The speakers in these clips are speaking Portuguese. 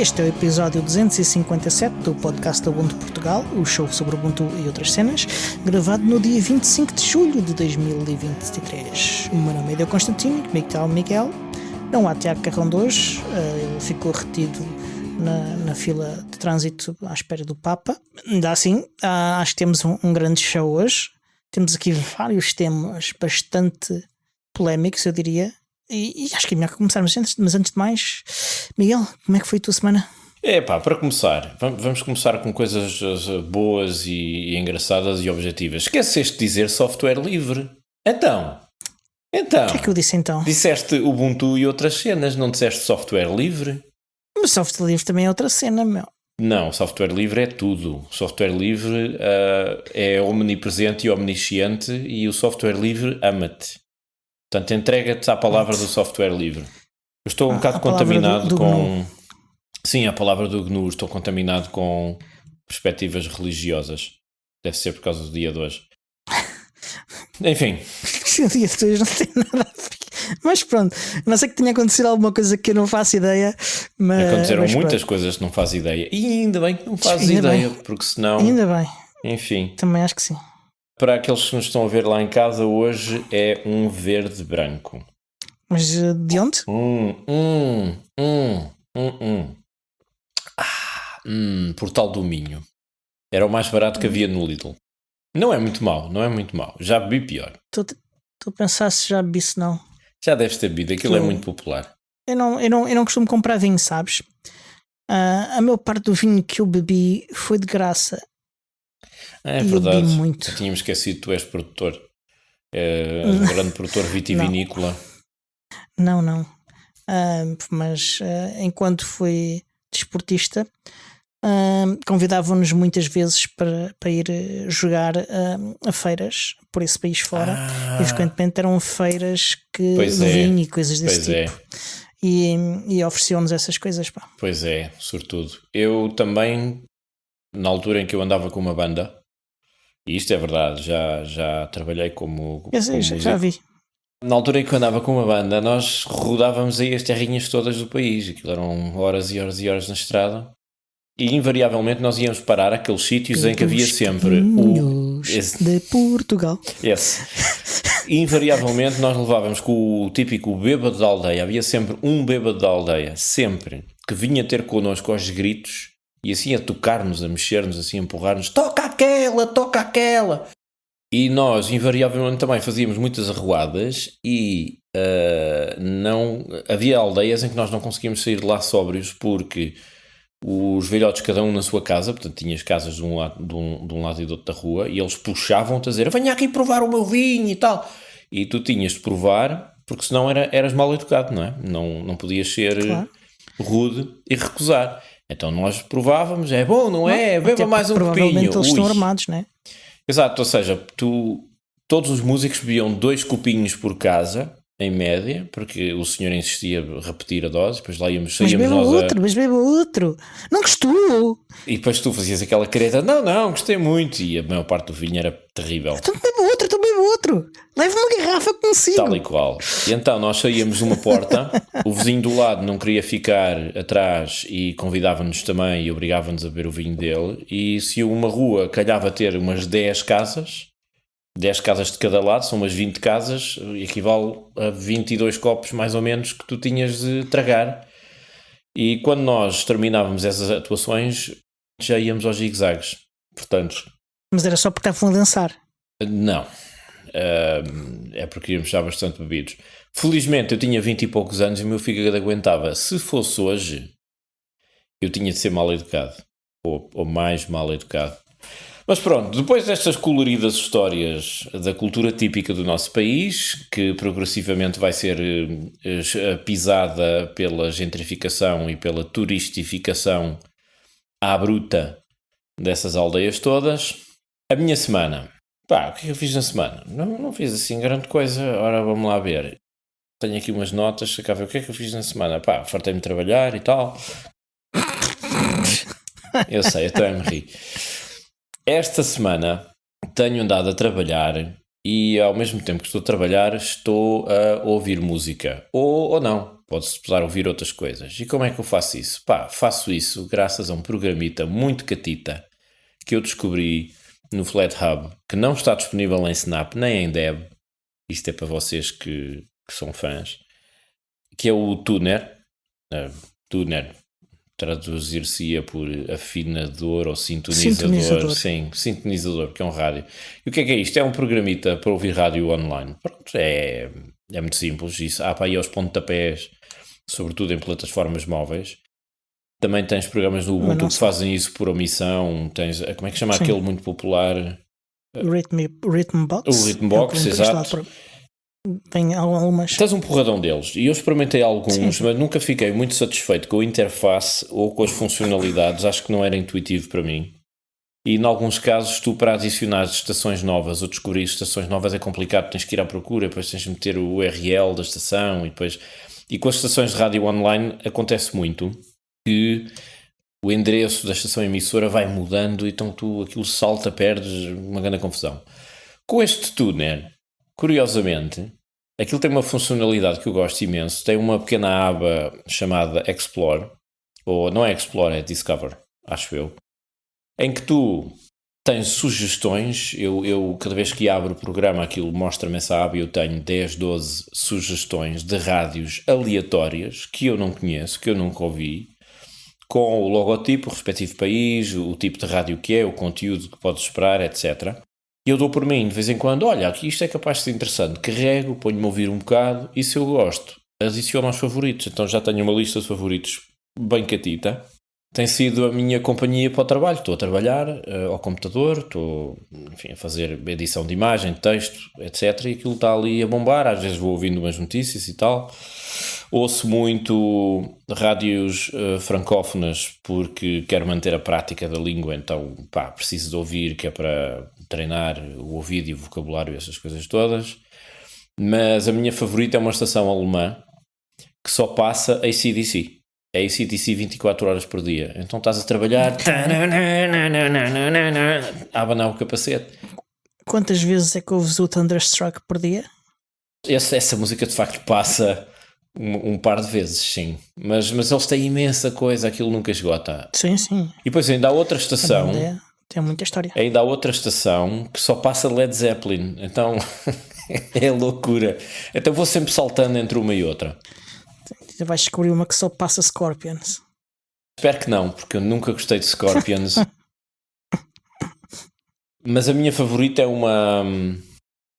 Este é o episódio 257 do podcast Ubuntu Portugal, o show sobre Ubuntu e outras cenas, gravado no dia 25 de julho de 2023. O meu nome é Deu Constantino, comigo está o Miguel. Não há Tiago Carrão de hoje, ele ficou retido na fila de trânsito à espera do Papa. Ainda assim, acho que temos um grande show hoje. Temos aqui vários temas bastante polémicos, eu diria. E acho que é melhor começarmos, mas antes de mais, Miguel, como é que foi a tua semana? Para começar, vamos começar com coisas boas e engraçadas e objetivas. Esqueceste de dizer software livre. Então. O que é que eu disse então? Disseste Ubuntu e outras cenas, não disseste software livre? Mas software livre também é outra cena, meu. Não, software livre é tudo. Software livre é omnipresente e omnisciente, e o software livre ama-te. Portanto, entrega-te à palavra do software livre. Eu estou um bocado contaminado com... GNU. Sim, a palavra do GNU. Estou contaminado com perspectivas religiosas. Deve ser por causa do dia de hoje. Enfim. O dia de hoje não tem nada a ver. Mas pronto, não sei que tenha acontecido alguma coisa que eu não faço ideia. Aconteceram mas muitas pronto. coisas que não fazes ideia. E ainda bem que não fazes Ainda ideia, bem. porque senão... Ainda bem, Enfim. também acho que sim. Para aqueles que nos estão a ver lá em casa, hoje é um verde branco. Mas de onde? Portal do Minho. Era o mais barato que havia no Lidl. Não é muito mau. Já bebi pior. Estou a pensar se já bebi, se não. Já deves ter bebido, aquilo é muito popular. Eu não costumo comprar vinho, sabes? A maior parte do vinho que eu bebi foi de graça. É E verdade. eu bebi muito. Eu tinha-me esquecido que tu és produtor. És um grande produtor vitivinícola. Não. Mas enquanto fui desportista, convidavam-nos muitas vezes para ir jogar a feiras por esse país fora. E frequentemente eram feiras de vinho e coisas desse tipo. E ofereciam-nos essas coisas, pá. Pois é, sobretudo. Eu também, na altura em que eu andava com uma banda, e isto é verdade, já trabalhei como músico. Já vi. Na altura em que eu andava com uma banda, nós rodávamos aí as terrinhas todas do país. Aquilo eram horas e horas e horas na estrada. E invariavelmente nós íamos parar aqueles sítios em que havia sempre de Portugal. E invariavelmente nós levávamos com o típico bêbado da aldeia. Havia sempre um bêbado da aldeia, sempre, que vinha ter connosco aos gritos e assim a tocar-nos, a mexer-nos, assim a empurrar-nos. Toca aquela! E nós invariavelmente também fazíamos muitas arruadas e não havia aldeias em que nós não conseguíamos sair de lá sóbrios porque... os velhotes, cada um na sua casa, portanto tinhas casas de um lado e do outro da rua, e eles puxavam-te a dizer, venha aqui provar o meu vinho e tal, e tu tinhas de provar, porque senão eras mal educado, não é? Não podias ser rude e recusar. Então nós provávamos, é bom, não é? Beba mais um copinho. Provavelmente eles estão armados, não é? Exato, ou seja, todos os músicos bebiam 2 copinhos por casa, em média, porque o senhor insistia a repetir a dose, depois lá saíamos mas beba outro, não gostou. E depois tu fazias aquela careta, não, gostei muito, e a maior parte do vinho era terrível. Então beba outro, leva uma garrafa consigo. Tal e qual. E então nós saíamos de uma porta, o vizinho do lado não queria ficar atrás e convidava-nos também e obrigava-nos a beber o vinho dele, e se uma rua calhava ter umas 10 casas de cada lado, são umas 20 casas, equivale a 22 copos mais ou menos que tu tinhas de tragar. E quando nós terminávamos essas atuações, já íamos aos zigue-zagues. Portanto... Mas era só porque estavam a dançar? Não. É porque íamos já bastante bebidos. Felizmente eu tinha 20 e poucos anos e o meu fígado aguentava. Se fosse hoje, eu tinha de ser mal educado. Ou mais mal educado. Mas pronto, depois destas coloridas histórias da cultura típica do nosso país, que progressivamente vai ser pisada pela gentrificação e pela turistificação à bruta dessas aldeias todas, a minha semana. O que é que eu fiz na semana? Não fiz assim grande coisa, ora vamos lá ver. Tenho aqui umas notas, cá ver o que é que eu fiz na semana. Fartei-me de trabalhar e tal. Eu sei, eu também me ri. Esta semana tenho andado a trabalhar e ao mesmo tempo que estou a trabalhar estou a ouvir música. Ou não. pode-se precisar ouvir outras coisas. E como é que eu faço isso? Faço isso graças a um programita muito catita que eu descobri no FlatHub, que não está disponível em Snap nem em Deb. Isto é para vocês que são fãs, que é o Tuner. Tuner traduzir-se-ia por afinador ou sintonizador. Sim, sintonizador, que é um rádio. E o que é isto? É um programita para ouvir rádio online. Pronto, é muito simples. Isso há para aí aos pontapés, sobretudo em plataformas móveis. Também tens programas do Ubuntu que fazem isso por omissão. Tens, como é que chama aquele muito popular? Rhythmbox. O Rhythmbox, exato. Tem algumas. Tens um porradão deles e eu experimentei alguns, mas nunca fiquei muito satisfeito com a interface ou com as funcionalidades. Acho que não era intuitivo para mim. E em alguns casos, tu para adicionar estações novas ou descobrir estações novas é complicado. Tens que ir à procura, depois tens de meter o URL da estação e com as estações de rádio online acontece muito que o endereço da estação emissora vai mudando e então aquilo salta, perdes, uma grande confusão. Com este Tuner, curiosamente, aquilo tem uma funcionalidade que eu gosto imenso. Tem uma pequena aba chamada Explore, ou não é Explore, é Discover, acho eu, em que tu tens sugestões. Eu cada vez que abro o programa, aquilo mostra-me essa aba e eu tenho 10, 12 sugestões de rádios aleatórias que eu não conheço, que eu nunca ouvi, com o logotipo, o respectivo país, o tipo de rádio que é, o conteúdo que podes esperar, etc. E eu dou por mim, de vez em quando, olha, aqui isto é capaz de ser interessante, carrego, ponho-me a ouvir um bocado e se eu gosto, adiciono aos favoritos. Então já tenho uma lista de favoritos bem catita. Tem sido a minha companhia para o trabalho. Estou a trabalhar ao computador, estou, enfim, a fazer edição de imagem, de texto, etc. E aquilo está ali a bombar. Às vezes vou ouvindo umas notícias e tal. Ouço muito rádios francófonas porque quero manter a prática da língua. Então, preciso de ouvir, que é para treinar o ouvido e o vocabulário e essas coisas todas. Mas a minha favorita é uma estação alemã que só passa AC/DC. É AC/DC 24 horas por dia. Então estás a trabalhar a abanar o capacete. Quantas vezes é que ouves o Thunderstruck por dia? Essa música de facto passa um par de vezes, sim. Mas eles têm imensa coisa, aquilo nunca esgota. Sim. E depois ainda há outra estação. Tem muita história. Ainda há outra estação que só passa Led Zeppelin. Então é loucura. Então vou sempre saltando entre uma e outra. Vais descobrir uma que só passa Scorpions. Espero que não, porque eu nunca gostei de Scorpions. Mas a minha favorita é uma...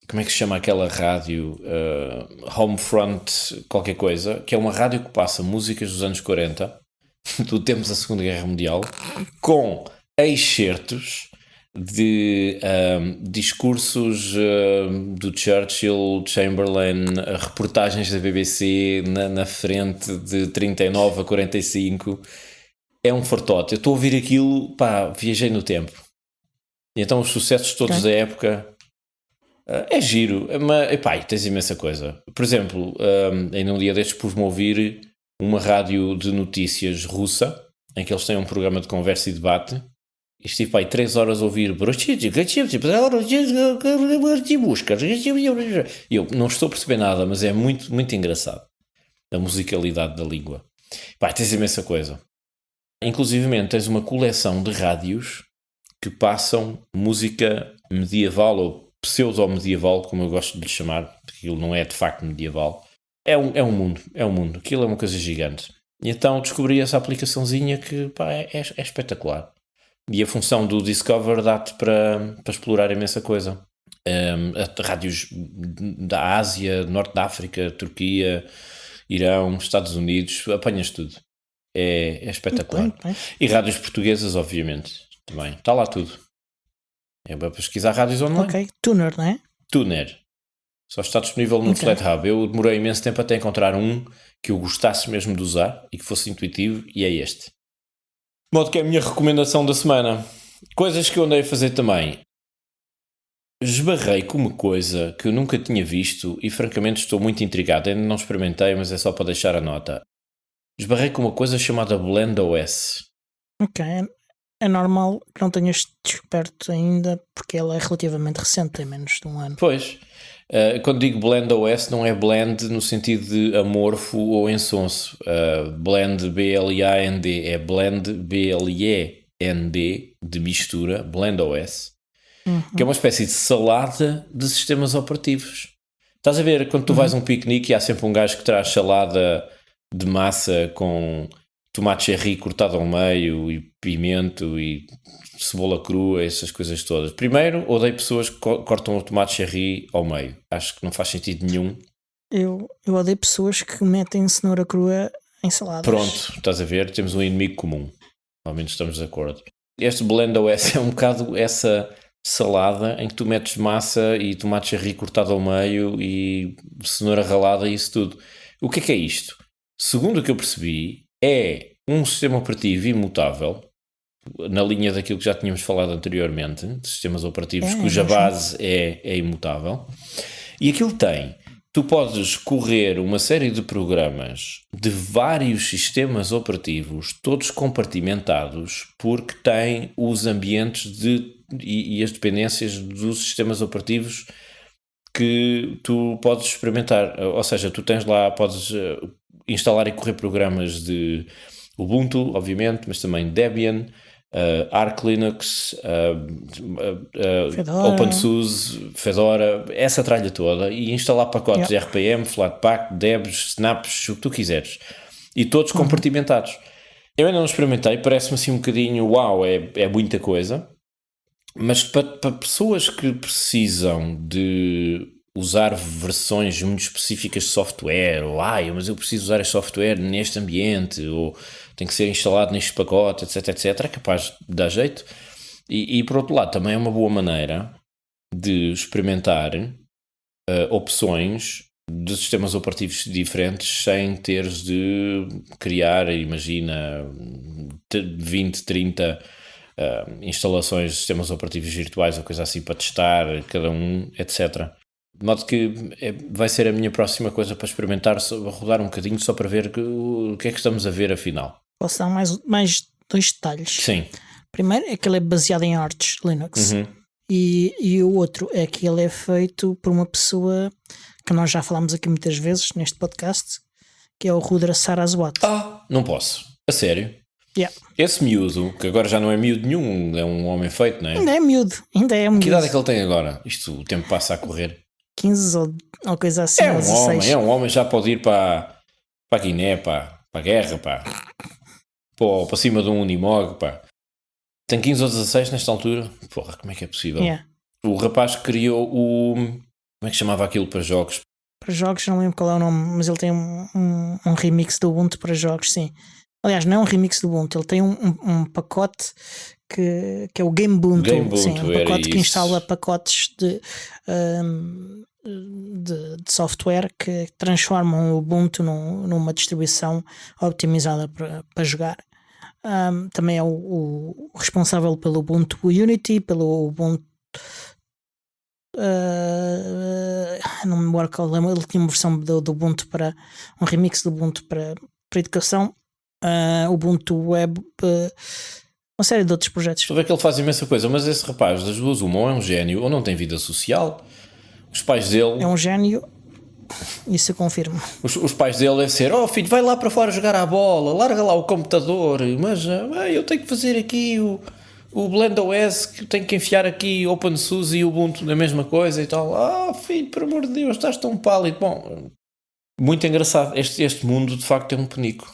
Como é que se chama aquela rádio? Homefront qualquer coisa. Que é uma rádio que passa músicas dos anos 40, do tempo da Segunda Guerra Mundial, com excertos de discursos do Churchill, Chamberlain, reportagens da BBC na frente de 39 a 45. É um fartote. Eu estou a ouvir aquilo, viajei no tempo. E então os sucessos todos da época é giro, mas tens imensa coisa. Por exemplo, ainda um dia destes pus-me a ouvir uma rádio de notícias russa, em que eles têm um programa de conversa e debate. E estive 3 horas a ouvir e eu não estou a perceber nada, mas é muito, muito engraçado a musicalidade da língua. Tens imensa coisa. Inclusivamente tens uma coleção de rádios que passam música medieval ou pseudo-medieval, como eu gosto de lhe chamar, porque aquilo não é de facto medieval. É um mundo, aquilo é uma coisa gigante. E então descobri essa aplicaçãozinha que é espetacular. E a função do Discover dá-te para explorar imensa coisa. Rádios da Ásia, Norte da África, Turquia, Irão, Estados Unidos, apanhas tudo. É espetacular. Muito bem. E rádios portuguesas, obviamente, também. Está lá tudo. É para pesquisar rádios online. Ok, Tuner, não é? Tuner. Só está disponível no FlatHub. Eu demorei imenso tempo até encontrar um que eu gostasse mesmo de usar e que fosse intuitivo, e é este. De modo que é a minha recomendação da semana. Coisas que eu andei a fazer também. Esbarrei com uma coisa que eu nunca tinha visto e francamente estou muito intrigado. Ainda não experimentei, mas é só para deixar a nota. Esbarrei com uma coisa chamada BlendOS. Ok, é normal que não tenhas descoberto ainda, porque ela é relativamente recente, tem menos de um ano. Pois, Quando digo Blend OS, não é blend no sentido de amorfo ou ensonso. Blend, B-L-A-N-D, é blend, B-L-E-N-D, de mistura, Blend OS, que é uma espécie de salada de sistemas operativos. Estás a ver, quando tu vais a um piquenique e há sempre um gajo que traz salada de massa com tomate cherry cortado ao meio e pimento e cebola crua, essas coisas todas. Primeiro, odeio pessoas que cortam o tomate cherry ao meio. Acho que não faz sentido nenhum. Eu odeio pessoas que metem cenoura crua em saladas. Pronto, estás a ver? Temos um inimigo comum. Ao menos estamos de acordo. Este Blend OS é um bocado essa salada em que tu metes massa e tomate cherry cortado ao meio e cenoura ralada e isso tudo. O que é isto? Segundo o que eu percebi, é um sistema operativo imutável, na linha daquilo que já tínhamos falado anteriormente, de sistemas operativos cuja base é imutável. E aquilo tu podes correr uma série de programas de vários sistemas operativos, todos compartimentados, porque tem os ambientes e as dependências dos sistemas operativos que tu podes experimentar. Ou seja, tu tens lá, podes instalar e correr programas de Ubuntu, obviamente, mas também Debian, Arch Linux, OpenSUSE, Fedora, essa tralha toda, e instalar pacotes de RPM, Flatpak, Debs, Snaps, o que tu quiseres, e todos compartimentados. Eu ainda não experimentei, parece-me assim um bocadinho, uau, é muita coisa, mas para pessoas que precisam de usar versões muito específicas de software, ou mas eu preciso usar este software neste ambiente, ou tem que ser instalado neste pacote, etc, é capaz de dar jeito. E por outro lado, também é uma boa maneira de experimentar opções de sistemas operativos diferentes sem teres de criar, imagina, 20, 30 instalações de sistemas operativos virtuais ou coisa assim para testar cada um, etc. De modo que vai ser a minha próxima coisa para experimentar, rodar um bocadinho só para ver o que é que estamos a ver afinal. Posso dar mais 2 detalhes? Sim. Primeiro é que ele é baseado em Arch Linux. E o outro é que ele é feito por uma pessoa que nós já falámos aqui muitas vezes neste podcast, que é o Rudra Saraswat. Não posso. A sério? Yeah. Esse miúdo, que agora já não é miúdo nenhum, é um homem feito, não é? Ainda é miúdo. Que idade é que ele tem agora? Isto, o tempo passa a correr. 15 ou coisa assim. É um homem, já pode ir para a Guiné, para a guerra, para cima de um Unimog, pá. Tem 15 ou 16 nesta altura? Porra, como é que é possível? Yeah. O rapaz criou como é que chamava aquilo para jogos? Para jogos, não lembro qual é o nome, mas ele tem um remix do Ubuntu para jogos, sim. Aliás, não é um remix do Ubuntu, ele tem um pacote que é o Gamebuntu, sim, um pacote que instala pacotes de software que transformam o Ubuntu numa distribuição optimizada para jogar. Também é o responsável pelo Ubuntu Unity, pelo Ubuntu. Não me lembro qual é, ele tinha uma versão do Ubuntu para um remix do Ubuntu para educação, Ubuntu Web, uma série de outros projetos. Estou a ver que ele faz imensa coisa, mas esse rapaz das duas, uma, ou é um gênio ou não tem vida social. Os pais dele. É um gênio, isso eu confirmo. Os pais dele devem ser: filho, vai lá para fora jogar à bola, larga lá o computador, mas eu tenho que fazer aqui o Blend OS, que tenho que enfiar aqui OpenSUSE e Ubuntu na mesma coisa e tal. Filho, por amor de Deus, estás tão pálido. Bom, muito engraçado. Este mundo de facto é um penico.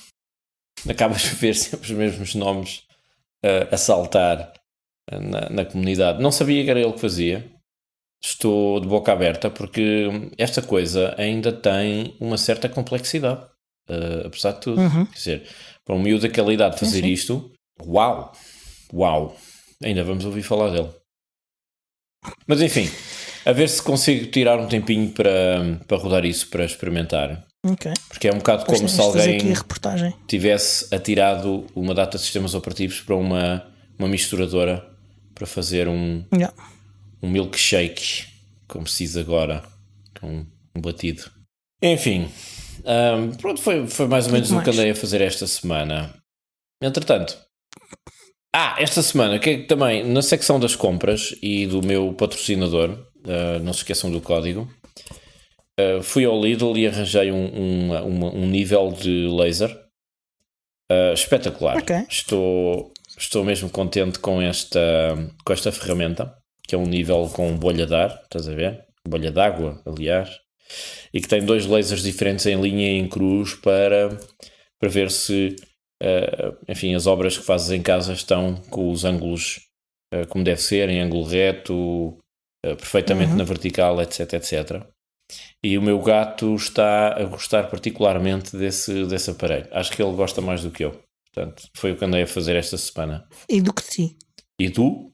Acabas de ver sempre os mesmos nomes a saltar na comunidade. Não sabia que era ele que fazia. Estou de boca aberta porque esta coisa ainda tem uma certa complexidade, apesar de tudo. Quer dizer, para um miúdo daquela idade fazer isto, uau, ainda vamos ouvir falar dele. Mas enfim, a ver se consigo tirar um tempinho para rodar isso, para experimentar. Porque é um bocado como se alguém tivesse atirado uma data de sistemas operativos para uma misturadora para fazer um milkshake, como se diz agora, com um batido. Enfim, pronto, foi mais ou menos o que andei a fazer esta semana. Entretanto, esta semana, que também na secção das compras e do meu patrocinador, não se esqueçam do código, fui ao Lidl e arranjei um nível de laser espetacular. Ok. Estou mesmo contente com esta ferramenta, que é um nível com bolha de ar, estás a ver? Bolha de água, aliás, e que tem 2 lasers diferentes em linha e em cruz para ver se enfim, as obras que fazes em casa estão com os ângulos como deve ser, em ângulo reto, perfeitamente na vertical, etc, etc. E o meu gato está a gostar particularmente desse aparelho. Acho que ele gosta mais do que eu. Portanto, foi o que andei a fazer esta semana. E do que ti? E tu?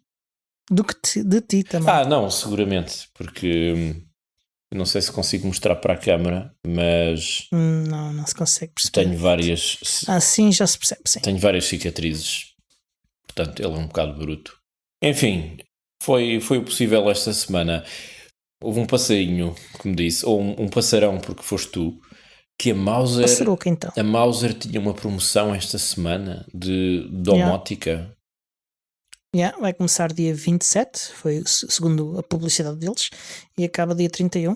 De ti também. Não, seguramente, porque não sei se consigo mostrar para a câmara, mas Não se consegue perceber. tenho várias. Assim já se percebe, sim. Tenho várias cicatrizes. Portanto, ele é um bocado bruto. Enfim, foi o possível esta semana. Houve um passarinho que me disse, ou um passarão, porque foste tu, que a Mauser. Passaruca, então. A Mauser tinha uma promoção esta semana de domótica. Vai começar dia 27, foi segundo a publicidade deles, e acaba dia 31.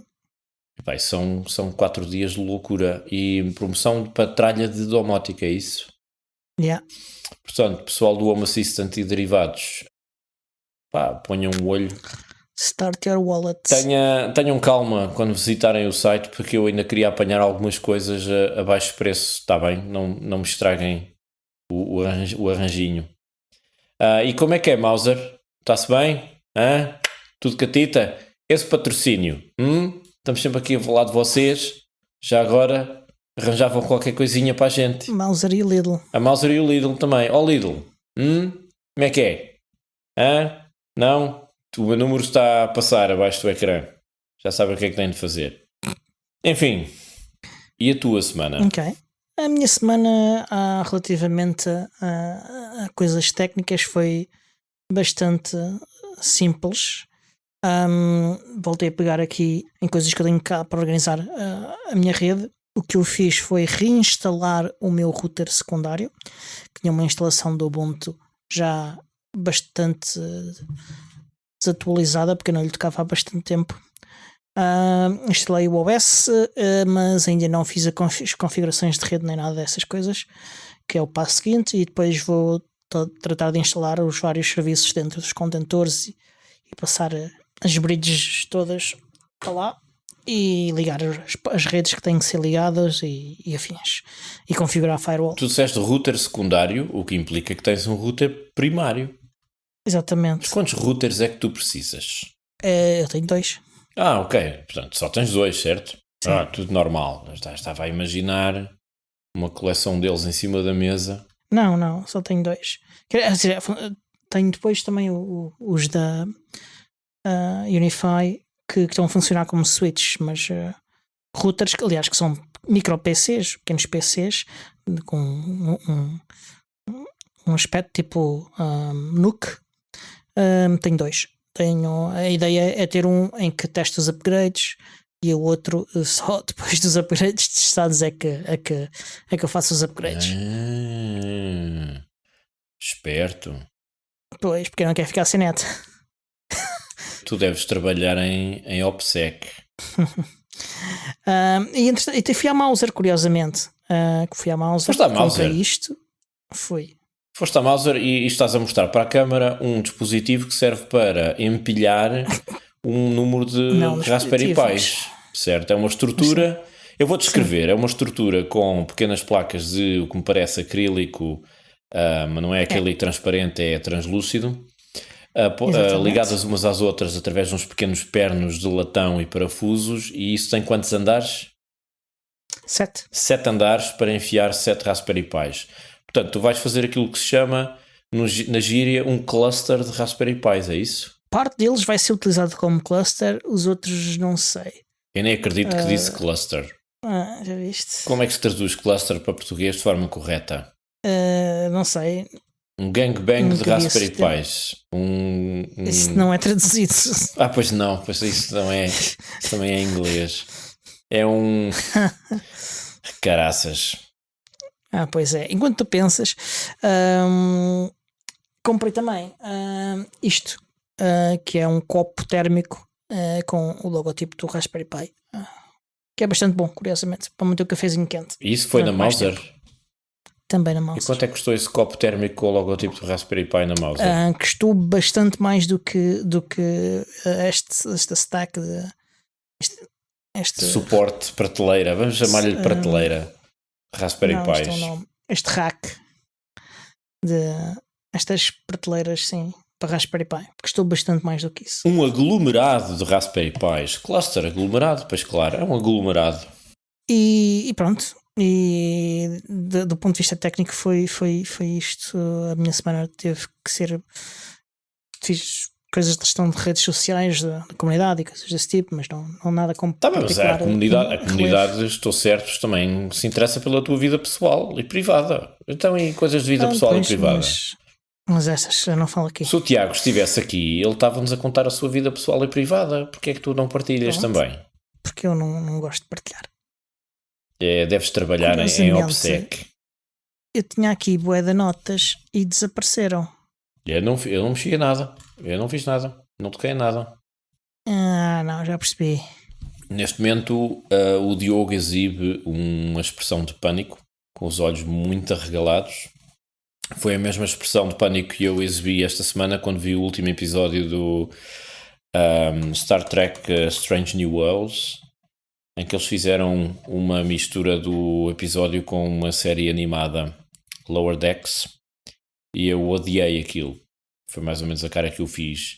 Pai, são 4 dias de loucura e promoção para tralha de domótica, é isso? Portanto, pessoal do Home Assistant e derivados, ponham um olho. Start your wallet. Tenham calma quando visitarem o site, porque eu ainda queria apanhar algumas coisas a baixo preço, está bem? Não me estraguem o arranjinho. E como é que é, Mauser? Está-se bem? Tudo catita? Esse patrocínio? Estamos sempre aqui a falar de vocês. Já agora arranjavam qualquer coisinha para a gente. Mauser e o Lidl. A Mauser e o Lidl também. Lidl. Como é que é? Não? O meu número está a passar abaixo do ecrã. Já sabem o que é que têm de fazer. Enfim. E a tua semana? Ok. A minha semana, relativamente a coisas técnicas, foi bastante simples. Voltei a pegar aqui em coisas que eu tenho cá para organizar a minha rede. O que eu fiz foi reinstalar o meu router secundário, que tinha uma instalação do Ubuntu já bastante desatualizada, porque eu não lhe tocava há bastante tempo. Instalei o OS, mas ainda não fiz as configurações de rede nem nada dessas coisas, que é o passo seguinte, e depois vou tratar de instalar os vários serviços dentro dos contentores e passar as bridges todas para lá e ligar as redes que têm que ser ligadas e afins, e configurar a firewall. Tu disseste router secundário, o que implica que tens um router primário. Exatamente. Mas quantos routers é que tu precisas? Eu tenho 2. Ok. Portanto, só tens 2, certo? Sim. Tudo normal. Estava a imaginar uma coleção deles em cima da mesa. Não, só tenho 2. Quer dizer, tenho depois também os da Unify que estão a funcionar como switches, mas routers, aliás, que são micro PCs, pequenos PCs com um aspecto tipo NUC. Tenho 2. A ideia é ter um em que testa os upgrades e o outro só depois dos upgrades testados é que eu faço os upgrades. Esperto. Pois, porque eu não quero ficar sem net. Tu deves trabalhar em OPSEC. E fui à Mauser, curiosamente. Fui à Mauser. Foste à Mauser? Isto. Fui. Foste à Mauser e estás a mostrar para a câmara um dispositivo que serve para empilhar um número de Raspberry Pis. Certo? É uma estrutura. Eu vou descrever. Sim. É uma estrutura com pequenas placas de o que me parece acrílico, mas não é acrílico transparente, é translúcido. Ligadas umas às outras através de uns pequenos pernos de latão e parafusos. E isso tem quantos andares? 7. 7 andares para enfiar 7 Raspberry Pis. Portanto, tu vais fazer aquilo que se chama na gíria um cluster de Raspberry Pis, é isso? Parte deles vai ser utilizado como cluster, os outros não sei. Eu nem acredito que disse cluster. Já viste? Como é que se traduz cluster para português de forma correta? Não sei. Um gangbang de Raspberry Pis. Isso não é traduzido. Pois não, pois isso também é em inglês. É um... Caraças. Pois é. Enquanto tu pensas, comprei também isto, que é um copo térmico com o logotipo do Raspberry Pi. que é bastante bom, curiosamente, para manter o cafezinho quente. E isso foi na Mouser? Também na E Mouser. quanto é que custou esse copo térmico com o logotipo do Raspberry Pi na Mouser? Custou bastante mais do que esta stack de este suporte prateleira, vamos chamar-lhe prateleira Raspberry não, Pi. Este é o nome. Este rack de estas prateleiras, sim, para Raspberry Pi, custou bastante mais do que isso. Um aglomerado de Raspberry Pis, cluster aglomerado, pois claro, é um aglomerado. E pronto. E do ponto de vista técnico foi isto. A minha semana teve que ser. Fiz coisas de gestão de redes sociais da comunidade e coisas desse tipo, mas não nada como. Tá bem, mas a comunidade, estou certo, também se interessa pela tua vida pessoal e privada. Então, e coisas de vida pessoal e privada? Mas essas eu não falo aqui. Se o Tiago estivesse aqui, ele estava-nos a contar a sua vida pessoal e privada. Porquê é que tu não partilhas também? Porque eu não gosto de partilhar. Deves trabalhar em OPSEC. Eu tinha aqui bué de notas e desapareceram. Eu não mexi a nada. Eu não fiz nada. Não toquei a nada. Não, já percebi. Neste momento, o Diogo exibe uma expressão de pânico, com os olhos muito arregalados. Foi a mesma expressão de pânico que eu exibi esta semana quando vi o último episódio do Star Trek Strange New Worlds, em que eles fizeram uma mistura do episódio com uma série animada, Lower Decks, e eu odiei aquilo. Foi mais ou menos a cara que eu fiz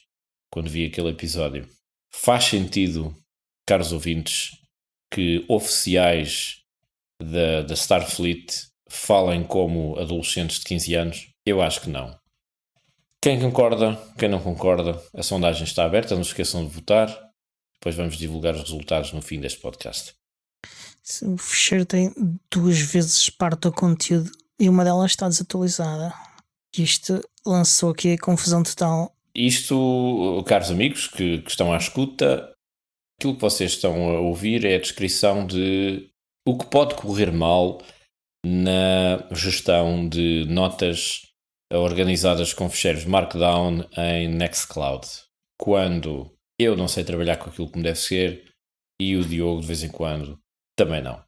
quando vi aquele episódio. Faz sentido, caros ouvintes, que oficiais da Starfleet falem como adolescentes de 15 anos? Eu acho que não. Quem concorda, quem não concorda, a sondagem está aberta, não se esqueçam de votar. Depois vamos divulgar os resultados no fim deste podcast. O fecheiro tem 2 vezes parte do conteúdo e uma delas está desatualizada. Isto lançou aqui a confusão total. Isto, caros amigos que estão à escuta, aquilo que vocês estão a ouvir é a descrição de o que pode correr mal na gestão de notas organizadas com ficheiros Markdown em Nextcloud. Quando eu não sei trabalhar com aquilo como deve ser e o Diogo de vez em quando também não.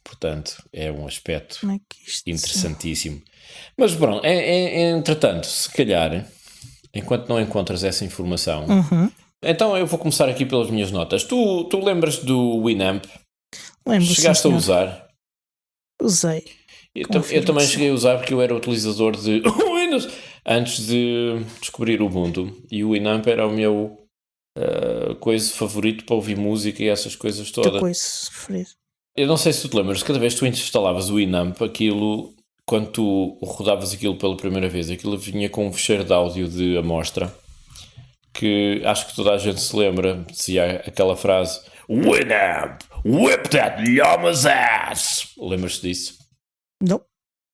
Portanto, é um aspecto interessantíssimo. Mas pronto, entretanto, se calhar, enquanto não encontras essa informação, então eu vou começar aqui pelas minhas notas. Tu lembras do Winamp? Lembro. Chegaste a usar? Usei. Eu também cheguei a usar porque eu era utilizador de Windows antes de descobrir o Ubuntu. E o Winamp era o meu coisa favorito para ouvir música e essas coisas todas. Coisa preferido. Eu não sei se tu te lembras, cada vez que tu instalavas o Winamp, aquilo, quando tu rodavas aquilo pela primeira vez, aquilo vinha com um fecheiro de áudio de amostra, que acho que toda a gente se lembra, dizia aquela frase: Winamp, whip that llama's ass. Lembras-te disso? Não.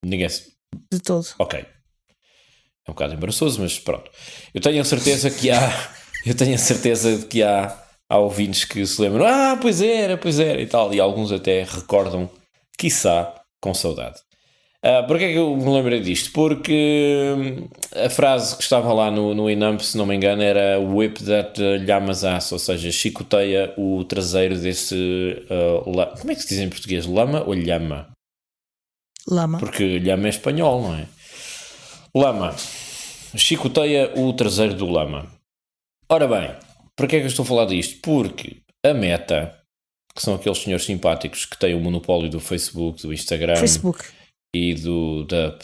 Ninguém de todo. Ok. É um bocado embaraçoso, mas pronto. Eu tenho a certeza que há ouvintes que se lembram, pois era e tal, e alguns até recordam, quiçá, com saudade. Porquê é que eu me lembrei disto? Porque a frase que estava lá no Winamp, se não me engano, era whip that llama's ass, ou seja, chicoteia o traseiro desse... como é que se diz em português? Lama ou llama? Lama. Porque llama é espanhol, não é? Lama. Chicoteia o traseiro do lama. Ora bem, porquê é que eu estou a falar disto? Porque a Meta, que são aqueles senhores simpáticos que têm o monopólio do Facebook, do Instagram e da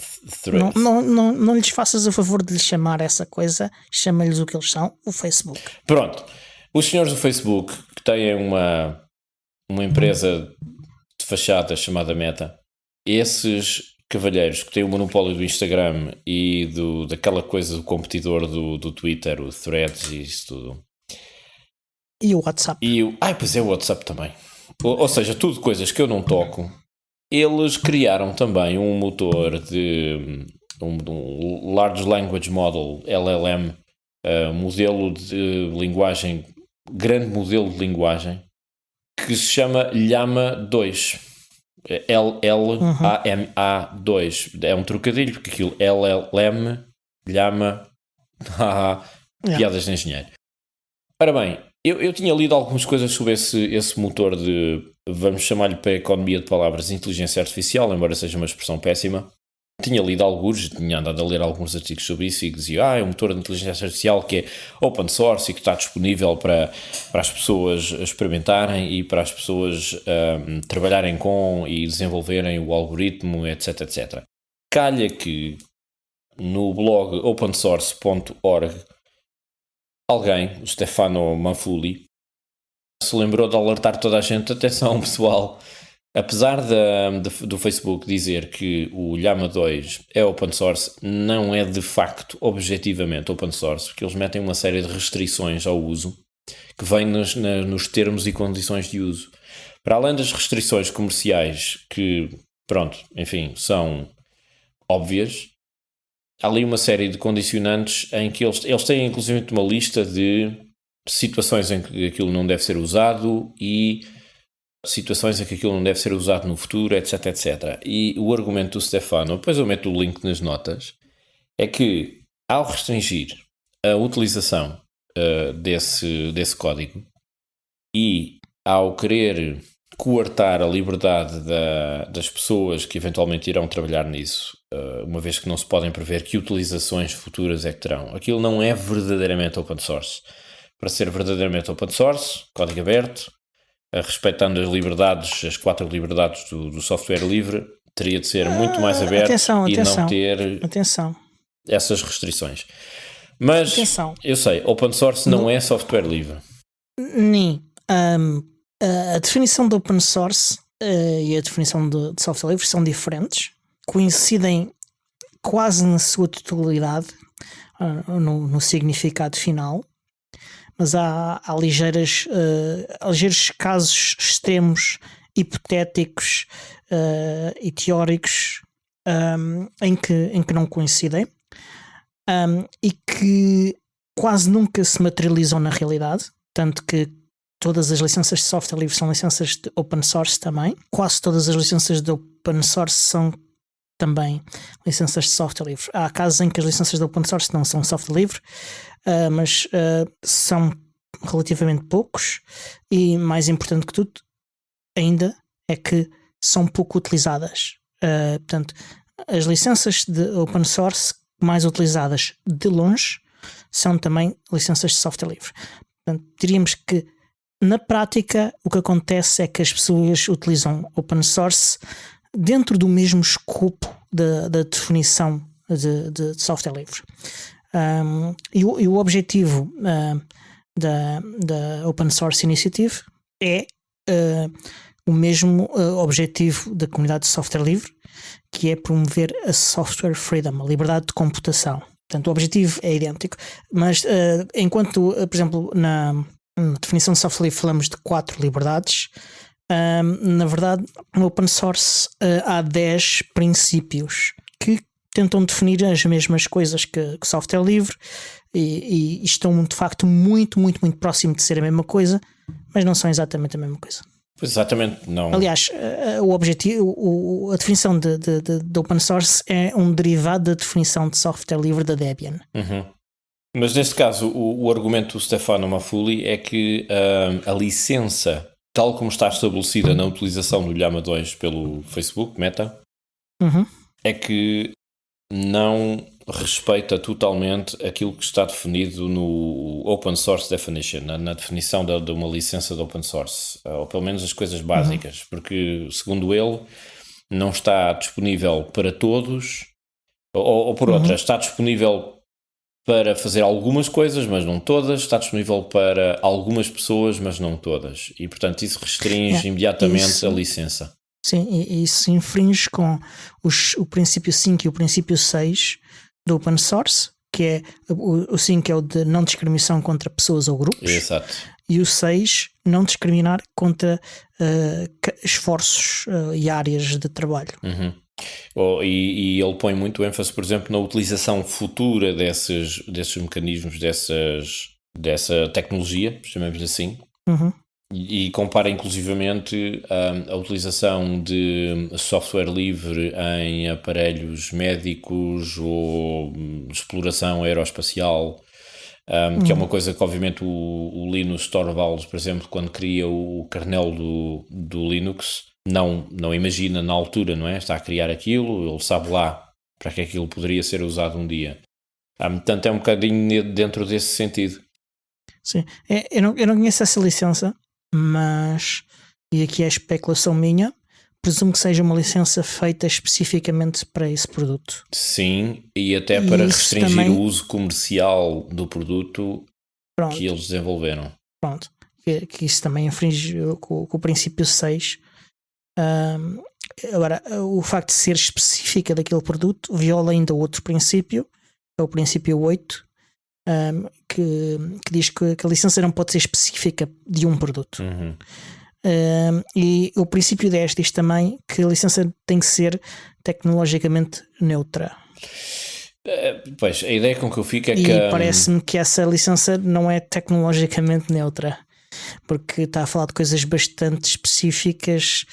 Threads. Não lhes faças o favor de lhes chamar essa coisa, chama-lhes o que eles são, o Facebook. Pronto. Os senhores do Facebook, que têm uma empresa de fachada chamada Meta, esses cavalheiros que têm o monopólio do Instagram e daquela coisa do competidor do Twitter, o Threads e isso tudo. E o WhatsApp. Pois é, o WhatsApp também. Ou seja, tudo coisas que eu não toco. Eles criaram também um motor de um Large Language Model, LLM, modelo de linguagem, grande modelo de linguagem, que se chama Llama 2. LLAMA2. É um trocadilho, porque aquilo LLM, Llama, piadas de engenheiro. Ora bem, Eu tinha lido algumas coisas sobre esse motor de, vamos chamar-lhe para a economia de palavras, inteligência artificial, embora seja uma expressão péssima. Tinha lido alguns, tinha andado a ler alguns artigos sobre isso e dizia, é um motor de inteligência artificial que é open source e que está disponível para as pessoas experimentarem e para as pessoas trabalharem com e desenvolverem o algoritmo, etc, etc. Calha que no blog opensource.org alguém, o Stefano Manfuli, se lembrou de alertar toda a gente, atenção pessoal, apesar do Facebook dizer que o Llama 2 é open source, não é de facto objetivamente open source, porque eles metem uma série de restrições ao uso que vêm nos termos e condições de uso. Para além das restrições comerciais que, pronto, enfim, são óbvias, há ali uma série de condicionantes em que eles têm inclusive uma lista de situações em que aquilo não deve ser usado e situações em que aquilo não deve ser usado no futuro, etc, etc. E o argumento do Stefano, depois eu meto o link nas notas, é que ao restringir a utilização desse código e ao querer coartar a liberdade das pessoas que eventualmente irão trabalhar nisso, uma vez que não se podem prever que utilizações futuras é que terão, aquilo não é verdadeiramente open source. Para ser verdadeiramente open source, código aberto, respeitando as liberdades, as 4 liberdades do software livre, teria de ser muito mais aberto não ter essas restrições. Mas eu sei, open source não é software livre. A definição de open source e a definição de software livre são diferentes, coincidem quase na sua totalidade no significado final, mas há ligeiros casos extremos, hipotéticos e teóricos em que não coincidem e que quase nunca se materializam na realidade, tanto que todas as licenças de software livre são licenças de open source também. Quase todas as licenças de open source são também licenças de software livre. Há casos em que as licenças de open source não são software livre, mas são relativamente poucos e, mais importante que tudo ainda, é que são pouco utilizadas. Portanto, as licenças de open source mais utilizadas de longe são também licenças de software livre. Portanto, diríamos que na prática o que acontece é que as pessoas utilizam open source dentro do mesmo escopo da definição de software livre. E o objetivo da Open Source Initiative é o mesmo objetivo da comunidade de software livre, que é promover a software freedom, a liberdade de computação. Portanto, o objetivo é idêntico, mas enquanto, por exemplo, na definição de software livre falamos de 4 liberdades, na verdade, no open source há 10 princípios que tentam definir as mesmas coisas que software livre e estão de facto muito próximo de ser a mesma coisa, mas não são exatamente a mesma coisa. Pois exatamente, não. Aliás, o objetivo, a definição de open source é um derivado da definição de software livre da Debian. Uhum. Mas neste caso, o argumento do Stefano Manfuli é que a licença, tal como está estabelecida na utilização do Llama 2 pelo Facebook, Meta, é que não respeita totalmente aquilo que está definido no Open Source Definition, na definição de uma licença de Open Source, ou pelo menos as coisas básicas, porque, segundo ele, não está disponível para todos, ou por outra, está disponível para fazer algumas coisas, mas não todas, está disponível para algumas pessoas, mas não todas, e portanto isso restringe imediatamente a licença. Sim, e isso infringe com o princípio 5 e o princípio 6 do open source, que é o 5 é o de não discriminação contra pessoas ou grupos. Exato. E o 6, não discriminar contra esforços e áreas de trabalho. E ele põe muito ênfase, por exemplo, na utilização futura desses mecanismos, dessa tecnologia, chamemos assim, e compara inclusivamente a utilização de software livre em aparelhos médicos ou exploração aeroespacial, que é uma coisa que obviamente o Linus Torvalds, por exemplo, quando cria o kernel do Linux, não imagina na altura, não é? Está a criar aquilo, ele sabe lá para que aquilo poderia ser usado um dia. Portanto, é um bocadinho dentro desse sentido. Sim, eu não conheço essa licença, mas, e aqui é especulação minha, presumo que seja uma licença feita especificamente para esse produto. Sim, e até para restringir também o uso comercial do produto que eles desenvolveram. Pronto, que isso também infringe com o princípio 6. Agora, o facto de ser específica daquele produto viola ainda outro princípio, é o princípio 8, que diz que a licença não pode ser específica de um produto. E o princípio 10 diz também que a licença tem que ser tecnologicamente neutra. Pois, a ideia com que eu fico é e que... E parece-me que essa licença não é tecnologicamente neutra, porque está a falar de coisas bastante específicas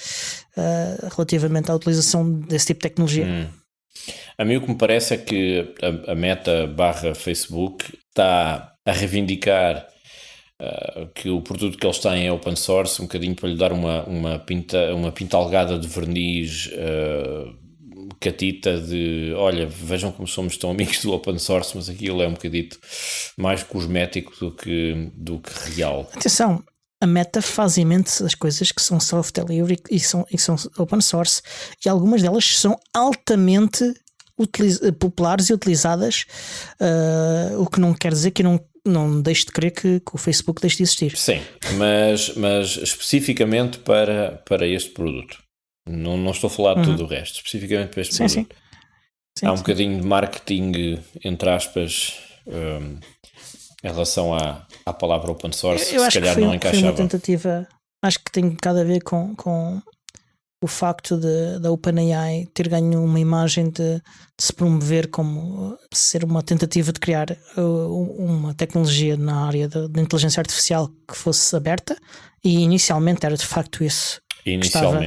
relativamente à utilização desse tipo de tecnologia. A mim o que me parece é que a Meta / Facebook está a reivindicar que o produto que eles têm é open source, um bocadinho para lhe dar uma pintalgada de verniz catita de, olha, vejam como somos tão amigos do open source, mas aquilo é um bocadito mais cosmético do que real. Atenção, a Meta faz imensas coisas que são software e são open source, e algumas delas são altamente populares e utilizadas, o que não quer dizer que não deixe de crer que o Facebook deixe de existir. Sim, mas especificamente para este produto. Não estou a falar de tudo o resto, especificamente para este produto. Sim, há um bocadinho de marketing, entre aspas, em relação à palavra open source, que se calhar não encaixava. Foi uma tentativa, acho que tem cada a ver com o facto da OpenAI ter ganho uma imagem de se promover como ser uma tentativa de criar uma tecnologia na área da inteligência artificial que fosse aberta, e inicialmente era de facto isso que estava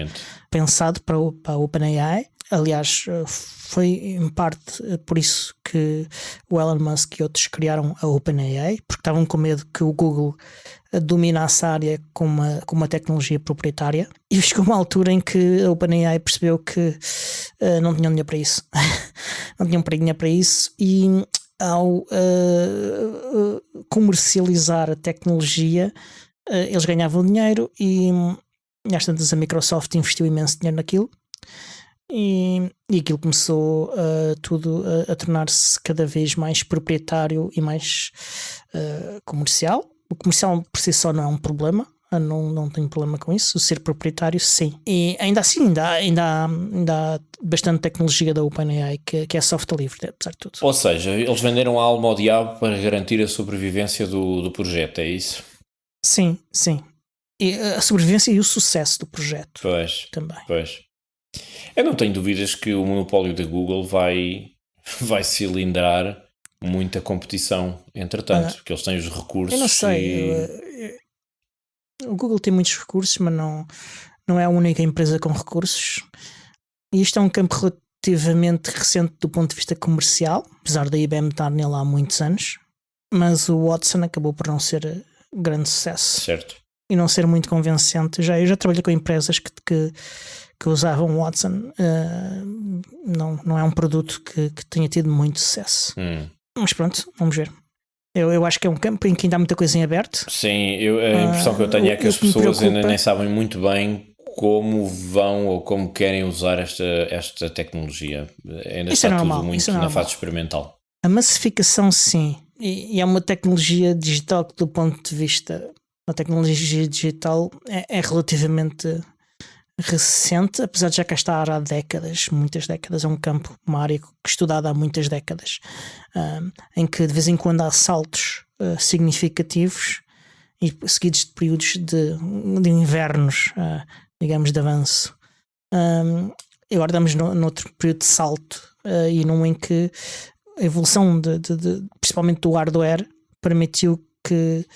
pensado para a OpenAI. Aliás, foi em parte por isso que o Elon Musk e outros criaram a OpenAI, porque estavam com medo que o Google dominasse a área com uma tecnologia proprietária, e chegou uma altura em que a OpenAI percebeu que não tinham dinheiro para isso. Não tinham dinheiro para isso, e ao comercializar a tecnologia, eles ganhavam dinheiro, e às tantas a Microsoft investiu imenso dinheiro naquilo. E aquilo começou tudo a tornar-se cada vez mais proprietário e mais comercial. O comercial por si só não é um problema, não tenho problema com isso. O ser proprietário, sim. E ainda assim, ainda há bastante tecnologia da OpenAI que é software livre, apesar de tudo. Ou seja, eles venderam a alma ao diabo para garantir a sobrevivência do projeto, é isso? Sim. E a sobrevivência e o sucesso do projeto. Pois, também. Pois. Eu não tenho dúvidas que o monopólio da Google vai cilindrar muita competição, entretanto, porque eles têm os recursos. Eu não sei. O Google tem muitos recursos, mas não é a única empresa com recursos. E isto é um campo relativamente recente do ponto de vista comercial, apesar da IBM estar nele há muitos anos. Mas o Watson acabou por não ser grande sucesso. Certo. E não ser muito convincente. Eu já trabalhei com empresas que usavam o Watson. Não é um produto que tenha tido muito sucesso. Mas pronto, vamos ver. Eu acho que é um campo em que ainda há muita coisa em aberto. Sim, a impressão que eu tenho é que as pessoas ainda nem sabem muito bem como vão ou como querem usar esta tecnologia. Ainda está tudo muito na fase experimental. A massificação, sim. E é uma tecnologia digital que, do ponto de vista da tecnologia digital, é relativamente recente, apesar de já cá estar há décadas, muitas décadas. É um campo, uma área estudada há muitas décadas, em que de vez em quando há saltos significativos e seguidos de períodos de invernos, digamos, de avanço. E agora estamos noutro período de salto, e num em que a evolução principalmente do hardware permitiu que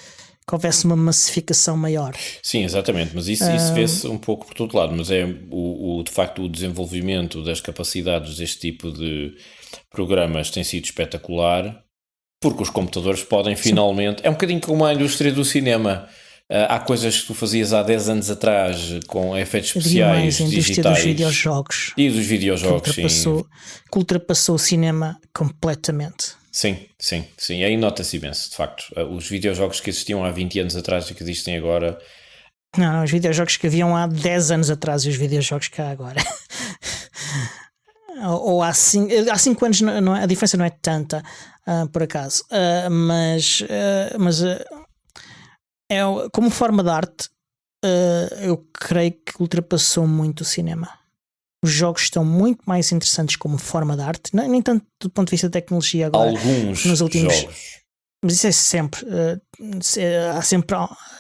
houvesse uma massificação maior. Sim, exatamente, mas isso vê-se um pouco por todo lado, mas é de facto o desenvolvimento das capacidades deste tipo de programas tem sido espetacular, Porque os computadores podem finalmente... É um bocadinho como a indústria do cinema. Há coisas que tu fazias há 10 anos atrás com efeitos especiais a indústria digitais. dos videojogos. E dos videojogos, que ultrapassou o cinema completamente. Sim. Aí nota-se imenso, de facto. Os videojogos que existiam há 20 anos atrás e que existem agora... Não, os videojogos que haviam há 10 anos atrás e os videojogos que há agora. Ou há 5 anos, a diferença não é tanta, por acaso. Mas como forma de arte, eu creio que ultrapassou muito o cinema. Os jogos estão muito mais interessantes como forma de arte, nem tanto do ponto de vista da tecnologia agora. Alguns nos últimos jogos. Mas isso é sempre.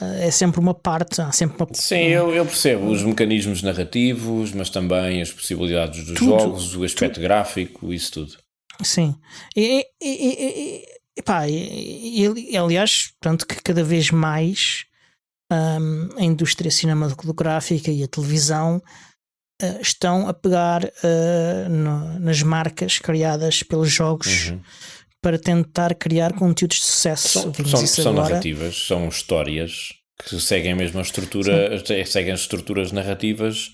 É sempre uma parte. Há sempre uma... Sim, eu percebo os mecanismos narrativos, mas também as possibilidades dos jogos, o aspecto gráfico, isso tudo. Sim. Aliás, tanto que cada vez mais a indústria cinematográfica e a televisão estão a pegar nas marcas criadas pelos jogos para tentar criar conteúdos de sucesso. São narrativas, são histórias que seguem a mesma estrutura, seguem as estruturas narrativas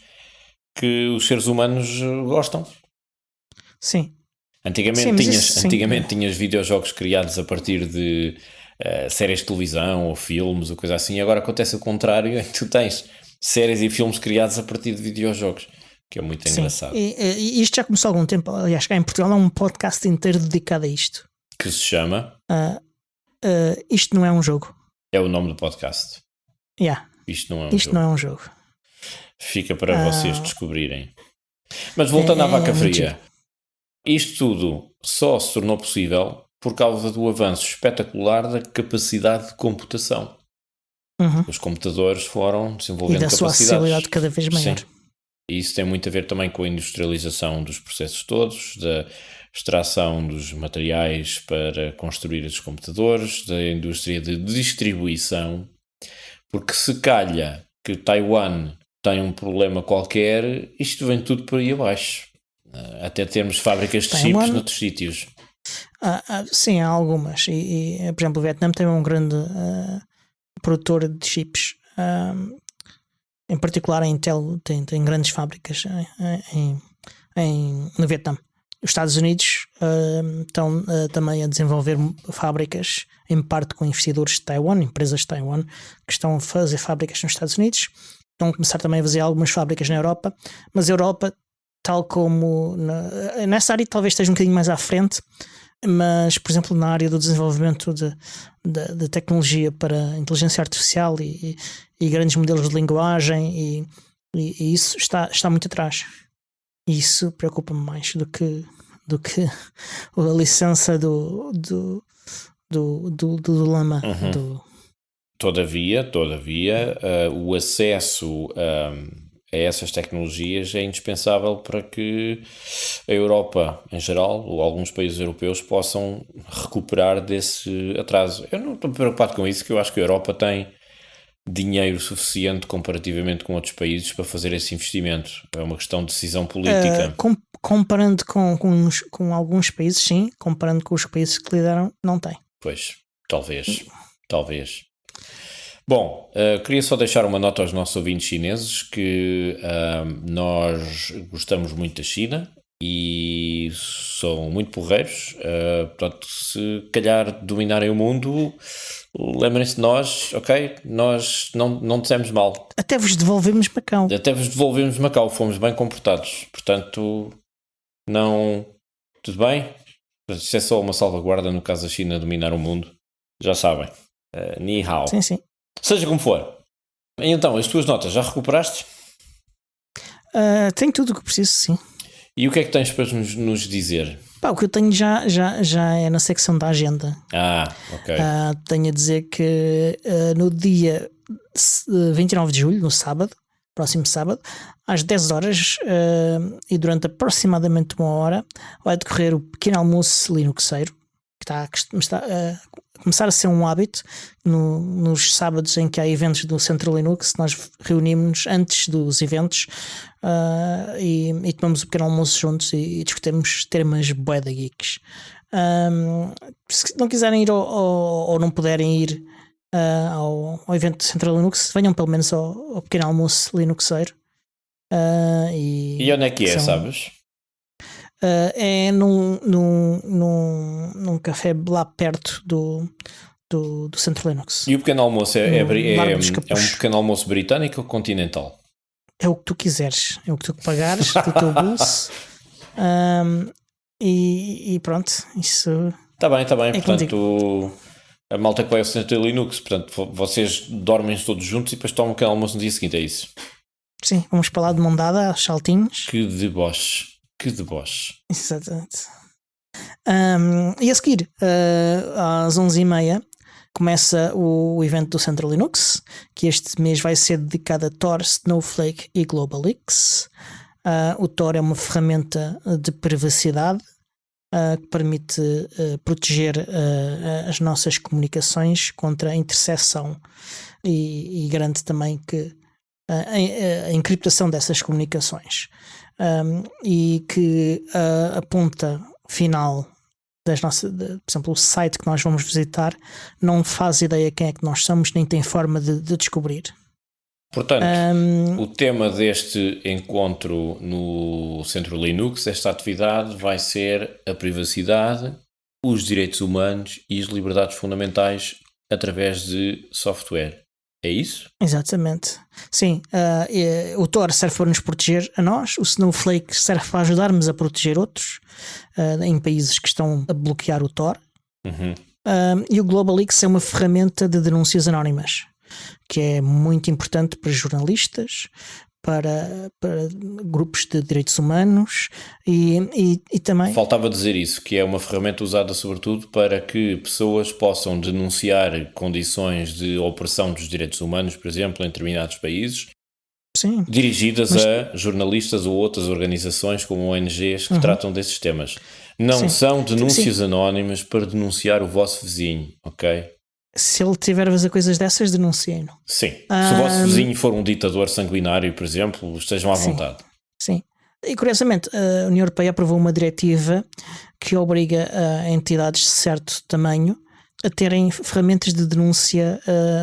que os seres humanos gostam. Sim. Antigamente tinhas videojogos criados a partir de séries de televisão ou filmes ou coisa assim. Agora acontece o contrário, tu tens séries e filmes criados a partir de videojogos, que é muito engraçado. E isto já começou há algum tempo. Aliás, cá em Portugal há um podcast inteiro dedicado a isto. Que se chama? Isto não é um jogo. É o nome do podcast. Isto não é um jogo. Fica para vocês descobrirem. Mas voltando à vaca fria, isto tudo só se tornou possível por causa do avanço espetacular da capacidade de computação. Os computadores foram desenvolvendo capacidades. E da sua acessibilidade cada vez maior. Sim. E isso tem muito a ver também com a industrialização dos processos todos, da extração dos materiais para construir esses computadores, da indústria de distribuição, porque se calha que Taiwan tem um problema qualquer, isto vem tudo por aí abaixo, até termos fábricas de chips noutros sítios. Sim, há algumas, e por exemplo o Vietnã tem um grande produtor de chips, em particular a Intel tem grandes fábricas no Vietnã. Os Estados Unidos estão também a desenvolver fábricas, em parte com investidores de Taiwan, empresas de Taiwan, que estão a fazer fábricas nos Estados Unidos. Estão a começar também a fazer algumas fábricas na Europa, mas a Europa, tal como nessa área, talvez esteja um bocadinho mais à frente, mas, por exemplo, na área do desenvolvimento de tecnologia para inteligência artificial e grandes modelos de linguagem, e isso está muito atrás. E isso preocupa-me mais do que a licença do Lama. Todavia, o acesso a essas tecnologias é indispensável para que a Europa, em geral, ou alguns países europeus, possam recuperar desse atraso. Eu não estou preocupado com isso, que eu acho que a Europa tem dinheiro suficiente comparativamente com outros países para fazer esse investimento. É uma questão de decisão política. Comparando com alguns países, sim. Comparando com os países que lideram, não tem. Pois, talvez. Bom, queria só deixar uma nota aos nossos ouvintes chineses que nós gostamos muito da China e são muito porreiros. Portanto, se calhar dominarem o mundo, lembrem-se de nós, ok? Nós não dissemos mal. Até vos devolvemos Macau. Fomos bem comportados. Portanto, não... Tudo bem? Isto é só uma salvaguarda no caso da China dominar o mundo. Já sabem. Ni hao. Sim. Seja como for. Então, as tuas notas já recuperaste? Tenho tudo o que preciso, sim. E o que é que tens para nos dizer? O que eu tenho já é na secção da agenda. Ok. Tenho a dizer que no dia 29 de julho, no sábado, próximo sábado, às 10 horas e durante aproximadamente uma hora, vai decorrer o pequeno almoço linuxeiro, que está a começar a ser um hábito nos sábados em que há eventos do Centro Linux. Nós reunimos-nos antes dos eventos e tomamos o pequeno almoço juntos e discutimos temas bué da geeks. Se não quiserem ir ou não puderem ir ao evento de Central Linux, venham pelo menos ao pequeno almoço Linuxeiro. E onde é que é, sabes? É num café lá perto do Centro Linux. E o pequeno almoço é um pequeno almoço britânico ou continental? É o que tu quiseres, é o que tu pagares do teu bolso. E pronto, isso está bem, é portanto contigo. A malta que vai ao Centro Linux, portanto vocês dormem todos juntos e depois tomam um pequeno almoço no dia seguinte, é isso? Sim, vamos para lá de mão dada aos saltinhos. Que deboche. Exatamente. E a seguir, às 11h30, começa o evento do Central Linux, que este mês vai ser dedicado a Tor, Snowflake e GlobalX. O Tor é uma ferramenta de privacidade que permite proteger as nossas comunicações contra a interseção e garante também que a encriptação dessas comunicações, e que a ponta final das nossas, por exemplo, o site que nós vamos visitar não faz ideia quem é que nós somos, nem tem forma de descobrir. Portanto, o tema deste encontro no Centro Linux, esta atividade, vai ser a privacidade, os direitos humanos e as liberdades fundamentais através de software. É isso? Exatamente. Sim, o Tor serve para nos proteger a nós, o Snowflake serve para ajudarmos a proteger outros em países que estão a bloquear o Tor. E o GlobalX é uma ferramenta de denúncias anónimas, que é muito importante para jornalistas, para grupos de direitos humanos e também... Faltava dizer isso, que é uma ferramenta usada sobretudo para que pessoas possam denunciar condições de opressão dos direitos humanos, por exemplo, em determinados países. Sim, dirigidas a jornalistas ou outras organizações como ONGs que tratam desses temas. Não são denúncias anónimas para denunciar o vosso vizinho, ok? Se ele tiver a fazer coisas dessas, denunciem-no. Sim. Se o vosso vizinho for um ditador sanguinário, por exemplo, estejam à vontade. Sim. E curiosamente, a União Europeia aprovou uma diretiva que obriga a entidades de certo tamanho a terem ferramentas de denúncia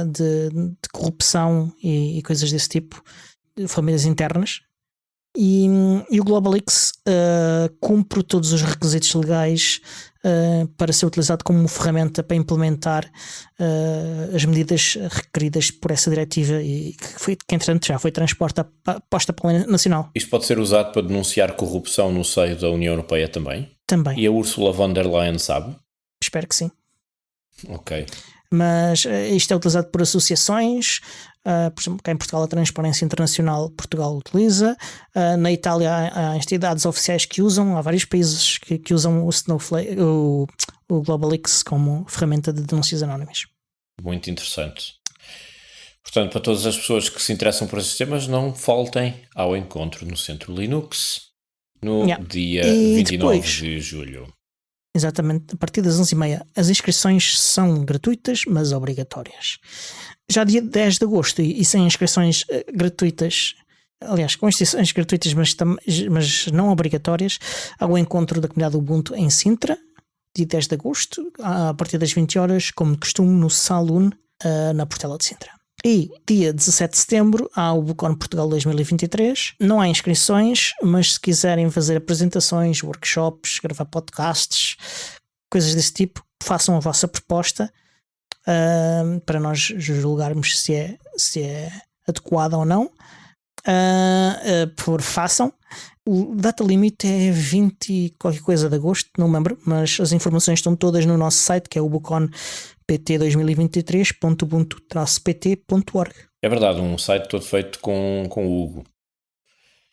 de corrupção e coisas desse tipo, ferramentas internas. E o GlobalX cumpre todos os requisitos legais para ser utilizado como uma ferramenta para implementar as medidas requeridas por essa diretiva e que entretanto já foi posta pela lei nacional. Isto pode ser usado para denunciar corrupção no seio da União Europeia também? Também. E a Ursula von der Leyen sabe? Espero que sim. Ok. Mas isto é utilizado por associações, por exemplo, cá em Portugal a Transparência Internacional Portugal utiliza, na Itália há entidades oficiais que usam, há vários países que usam o Snowflake, o GlobalX como ferramenta de denúncias anónimas. Muito interessante. Portanto, para todas as pessoas que se interessam por esses temas, não faltem ao encontro no Centro Linux no dia 29 de julho. Exatamente, a partir das 11h30. As inscrições são gratuitas, mas obrigatórias. Já dia 10 de agosto, e sem inscrições gratuitas, aliás, com inscrições gratuitas, mas não obrigatórias, há o encontro da comunidade Ubuntu em Sintra, dia 10 de agosto, a partir das 20 horas, como de costume, no Saloon, na Portela de Sintra. E dia 17 de setembro há o Bucon Portugal 2023. Não há inscrições, mas se quiserem fazer apresentações, workshops, gravar podcasts, coisas desse tipo, façam a vossa proposta para nós julgarmos se é adequada ou não. Façam. O data limite é 20 qualquer coisa de agosto, não me lembro, mas as informações estão todas no nosso site, que é o bucon.pt2023.ubuntu-pt.org. É verdade, um site todo feito com o Hugo.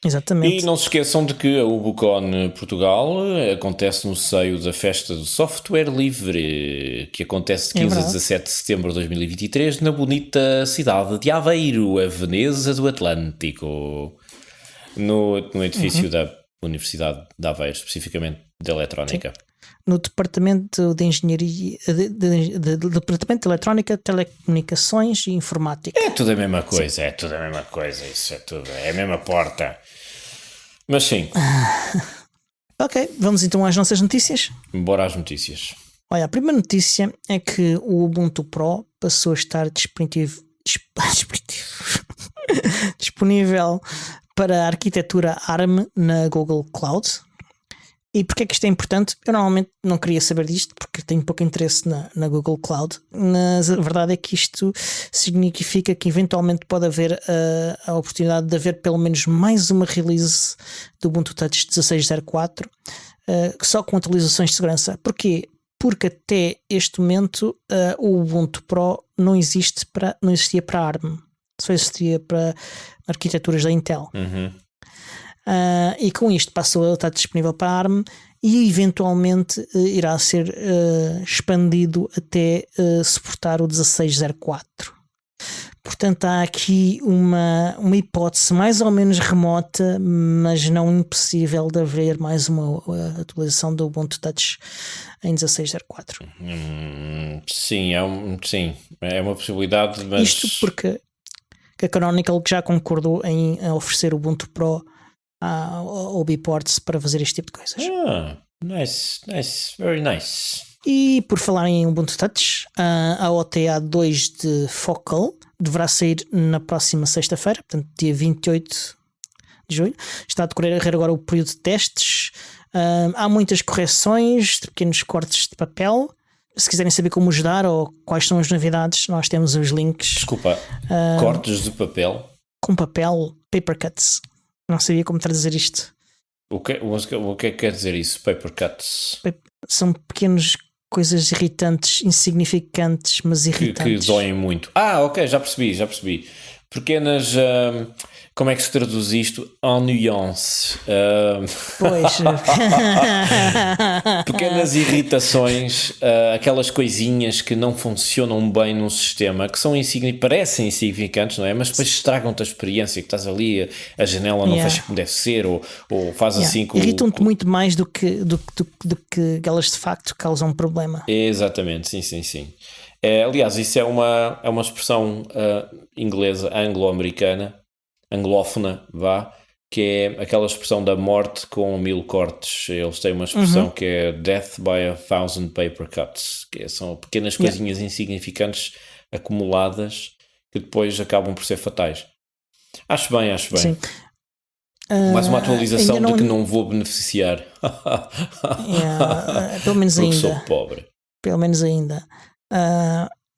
Exatamente. E não se esqueçam de que a UbuCon Portugal acontece no seio da Festa do Software Livre, que acontece de 15 a 17 de setembro de 2023 na bonita cidade de Aveiro, a Veneza do Atlântico, no edifício da Universidade de Aveiro, especificamente de Eletrónica. Sim. No Departamento de Engenharia, Departamento de Eletrónica, Telecomunicações e Informática. É tudo a mesma coisa, sim. Isso é tudo, é a mesma porta. Mas sim. Ok, vamos então às nossas notícias. Bora às notícias. Olha, a primeira notícia é que o Ubuntu Pro passou a estar disponível para a arquitetura ARM na Google Cloud. E porquê é que isto é importante? Eu normalmente não queria saber disto porque tenho pouco interesse na Google Cloud, mas a verdade é que isto significa que eventualmente pode haver a oportunidade de haver pelo menos mais uma release do Ubuntu Touch 16.04 só com atualizações de segurança. Porquê? Porque até este momento o Ubuntu Pro não existia para ARM, só existia para arquiteturas da Intel. E com isto passou a estar disponível para ARM e eventualmente irá ser expandido até suportar o 16.04. Portanto, há aqui uma hipótese mais ou menos remota, mas não impossível, de haver mais uma atualização do Ubuntu Touch em 16.04. Sim, é uma possibilidade, mas... Isto porque a Canonical já concordou em oferecer o Ubuntu Pro ao Bports para fazer este tipo de coisas. Nice, very nice. E por falar em Ubuntu Touch, a OTA 2 de Focal deverá sair na próxima sexta-feira, portanto dia 28 de julho. Está a decorrer agora o período de testes. Há muitas correções de pequenos cortes de papel. Se quiserem saber como ajudar ou quais são as novidades, nós temos os links. Desculpa, cortes de papel? Com papel, paper cuts. Não sabia como traduzir isto. O que é que quer dizer isso? Paper cuts? São pequenas coisas irritantes, insignificantes, mas irritantes. Que doem muito. Ok, já percebi. Pequenas... como é que se traduz isto? En nuance. Pois. Pequenas irritações, aquelas coisinhas que não funcionam bem num sistema, que são parecem insignificantes, não é? Mas depois estragam-te a experiência, que estás ali, a janela não fecha como deve ser, ou faz assim com... Irritam-te muito mais do que elas de facto causam um problema. Exatamente, sim. Aliás, isso é uma expressão inglesa, anglo-americana, anglófona, que é aquela expressão da morte com 1000 cortes. Eles têm uma expressão que é death by 1000 paper cuts, que são pequenas coisinhas insignificantes acumuladas que depois acabam por ser fatais. Acho bem. Sim. Mais uma atualização de que não vou beneficiar. Pelo menos porque ainda. Sou pobre. Pelo menos ainda.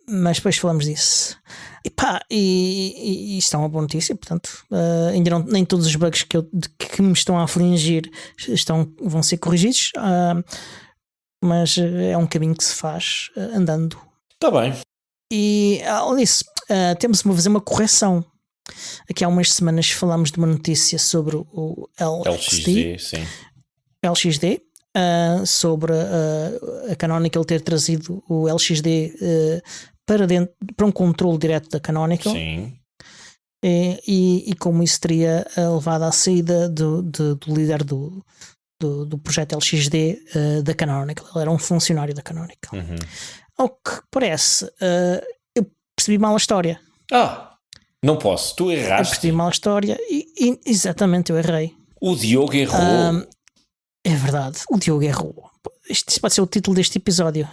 Mas depois falamos disso. E isto é uma boa notícia, portanto, ainda nem todos os bugs que me estão a afligir vão ser corrigidos, mas é um caminho que se faz andando. Está bem. E além disso, temos de fazer uma correção. Aqui há umas semanas falámos de uma notícia sobre o LXD, sim. LXD. Sobre a Canonical ter trazido o LXD para um controle direto da Canonical. Sim. E como isso teria levado à saída do líder do projeto LXD da Canonical. Ele era um funcionário da Canonical. Ao que parece, eu percebi mal a história. Não posso, tu erraste. Eu percebi mal a história e exatamente, eu errei. O Diogo errou. É verdade, o Diogo errou. Isto pode ser o título deste episódio.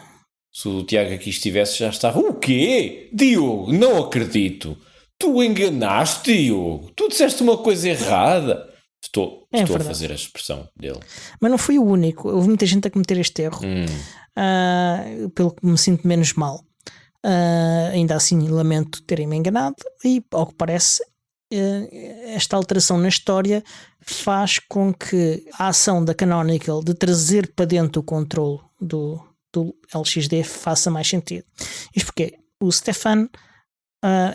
Se o Tiago aqui estivesse, já estava. O quê? Diogo, não acredito. Tu enganaste, Diogo. Tu disseste uma coisa errada. Estou a fazer a expressão dele. Mas não fui o único. Houve muita gente a cometer este erro. Pelo que me sinto menos mal. Ainda assim, lamento terem-me enganado. E, ao que parece, esta alteração na história faz com que a ação da Canonical de trazer para dentro o controle do LXD faça mais sentido. Isto porque o Stefan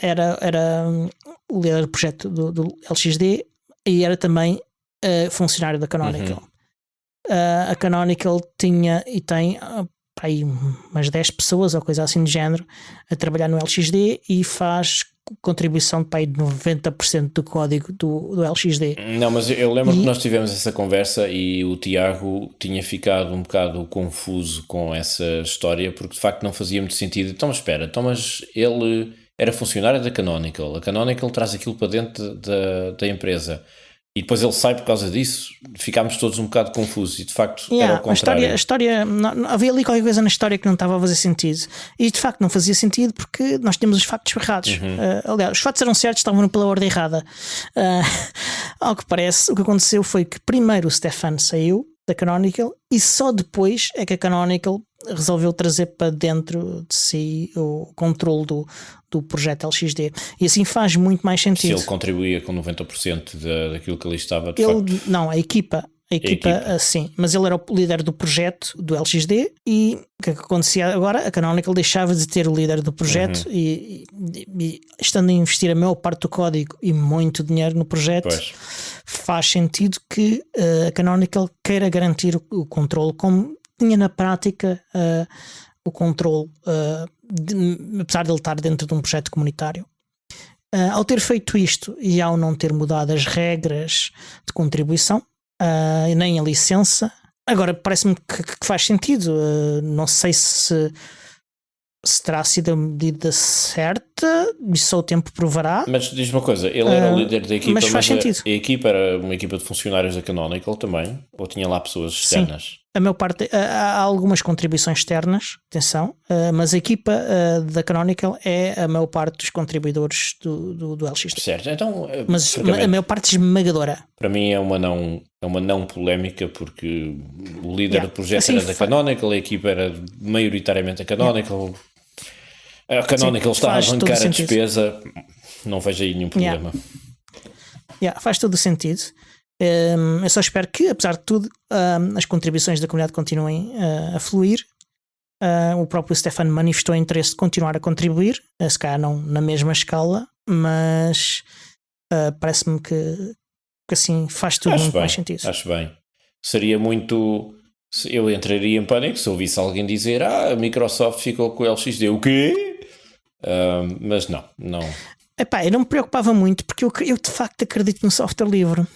era o líder do projeto do LXD e era também funcionário da Canonical. A Canonical tinha e tem aí umas 10 pessoas ou coisa assim de género a trabalhar no LXD e faz contribuição de 90% do código do LXD. Não, mas eu lembro que nós tivemos essa conversa e o Tiago tinha ficado um bocado confuso com essa história porque de facto não fazia muito sentido. Então espera, mas ele era funcionário da Canonical. A Canonical traz aquilo para dentro da empresa. E depois ele sai por causa disso. Ficámos todos um bocado confusos e de facto era o contrário. A história não, havia ali qualquer coisa na história que não estava a fazer sentido. E de facto não fazia sentido porque nós temos os factos errados. Aliás, os factos eram certos, estavam pela ordem errada. Ao que parece, o que aconteceu foi que primeiro o Stefan saiu da Canonical e só depois é que a Canonical resolveu trazer para dentro de si o controle do projeto LXD. E assim faz muito mais sentido. Se ele contribuía com 90% daquilo que ali estava, de facto. Não, a equipa sim, mas ele era o líder do projeto do LXD e o que acontecia agora? A Canonical deixava de ter o líder do projeto e estando a investir a maior parte do código e muito dinheiro no projeto, faz sentido que a Canonical queira garantir o controle, como tinha na prática o controle, apesar de ele estar dentro de um projeto comunitário. Ao ter feito isto e ao não ter mudado as regras de contribuição, nem a licença, agora parece-me que faz sentido. Não sei se terá sido a medida certa, isso só o tempo provará. Mas diz uma coisa, ele era o líder da equipa, mas faz sentido. A equipa era uma equipa de funcionários da Canonical também? Ou tinha lá pessoas externas? Sim. A maior parte, há algumas contribuições externas, atenção, mas a equipa da Canonical é a maior parte dos contribuidores do LXD. Certo, então... Mas a maior parte esmagadora. Para mim é uma não polémica, porque o líder do projeto assim, era da Canonical, a equipa era maioritariamente a Canonical. A Canonical está a bancar a despesa, não vejo aí nenhum problema. Faz todo o sentido. Eu só espero que, apesar de tudo, as contribuições da comunidade continuem a fluir. O próprio Stefan manifestou interesse de continuar a contribuir, se calhar não na mesma escala, mas parece-me que assim faz tudo muito mais sentido. Acho bem. Seria muito... Eu entraria em pânico se ouvisse alguém dizer a Microsoft ficou com o LXD. O quê? Mas não. Eu não me preocupava muito porque eu de facto acredito no software livre.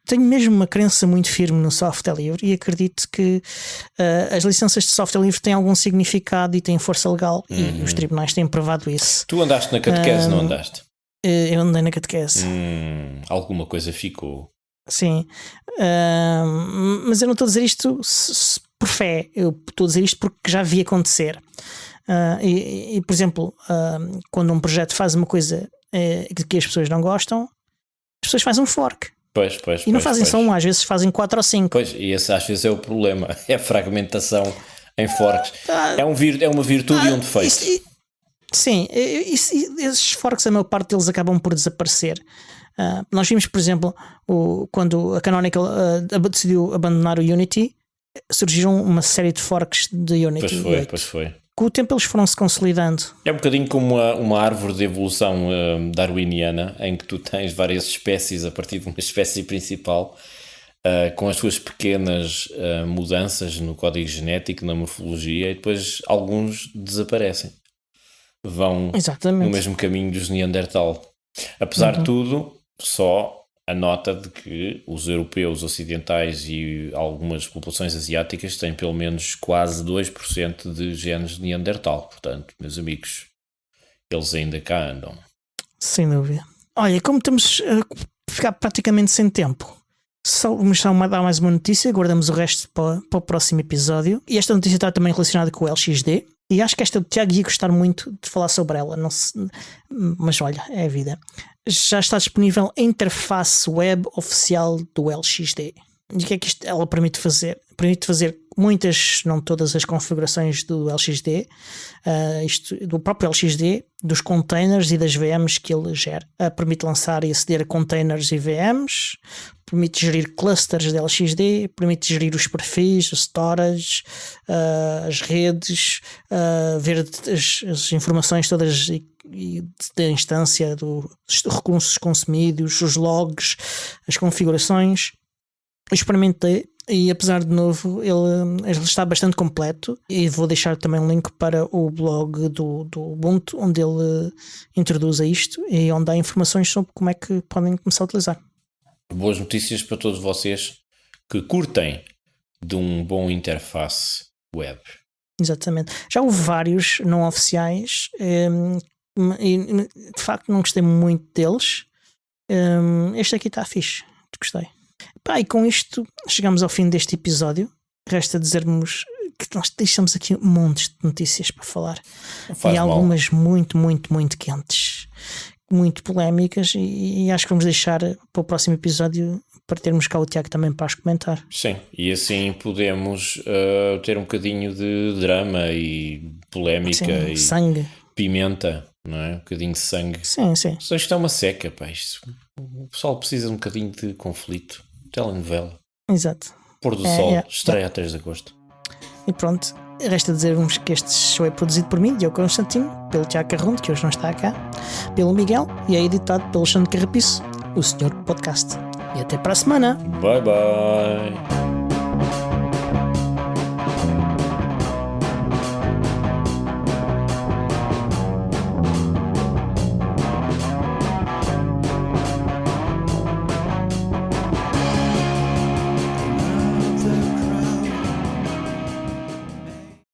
Tenho mesmo uma crença muito firme no software livre e acredito que as licenças de software livre têm algum significado e têm força legal e os tribunais têm provado isso. Tu andaste na catequese, não andaste? Eu andei na catequese. Alguma coisa ficou. Sim, mas eu não estou a dizer isto por fé, eu estou a dizer isto porque já vi acontecer. E por exemplo, quando um projeto faz uma coisa que as pessoas não gostam, as pessoas fazem um fork. E não fazem só um, às vezes fazem 4 ou 5. Pois, e esse às vezes é o problema, é a fragmentação em forks. É uma virtude e um defeito. Sim, esses forks, a maior parte deles acabam por desaparecer. Nós vimos, por exemplo, quando a Canonical decidiu abandonar o Unity, surgiram uma série de forks de Unity. Pois foi. Com o tempo eles foram-se consolidando. É um bocadinho como uma árvore de evolução darwiniana, em que tu tens várias espécies a partir de uma espécie principal, com as suas pequenas mudanças no código genético, na morfologia, e depois alguns desaparecem. Vão no mesmo caminho dos Neandertal. Apesar de tudo, só a nota de que os europeus ocidentais e algumas populações asiáticas têm pelo menos quase 2% de genes de Neandertal. Portanto, meus amigos, eles ainda cá andam. Sem dúvida. Olha, como estamos a ficar praticamente sem tempo, vamos só dar mais uma notícia, guardamos o resto para o próximo episódio. E esta notícia está também relacionada com o LXD. E acho que esta do Tiago ia gostar muito de falar sobre ela, mas olha, é a vida. Já está disponível a interface web oficial do LXD. E o que é que ela permite fazer? Permite fazer muitas, não todas as configurações do LXD, do próprio LXD, dos containers e das VMs que ele gera. Permite lançar e aceder a containers e VMs, permite gerir clusters de LXD, permite gerir os perfis, o storage, as redes, ver as informações todas da instância, dos recursos consumidos, os logs, as configurações. Eu experimentei e, apesar de novo, ele está bastante completo, e vou deixar também um link para o blog do Ubuntu, onde ele introduz isto e onde há informações sobre como é que podem começar a utilizar. Boas notícias para todos vocês que curtem de um bom interface web. Exatamente. Já houve vários não oficiais e de facto não gostei muito deles. Este aqui está fixe. Gostei. Pá, e com isto chegamos ao fim deste episódio. Resta dizermos que nós deixamos aqui montes de notícias para falar. E algumas muito, muito, muito quentes, muito polémicas, e acho que vamos deixar para o próximo episódio para termos cá o Tiago também para as comentar. Sim, e assim podemos ter um bocadinho de drama e polémica. Sim, e sangue, pimenta, não é? Um bocadinho de sangue. sim. Isto está uma seca, pá. O pessoal precisa de um bocadinho de conflito. Telenovela. Exato. Pôr do Sol, estreia a 3 de agosto. E pronto, resta dizermos que este show é produzido por mim, Diogo Constantino, pelo Tiago Carrundo, que hoje não está cá, pelo Miguel, e é editado pelo Alexandre Carrapiço, o Senhor Podcast. E até para a semana. Bye bye.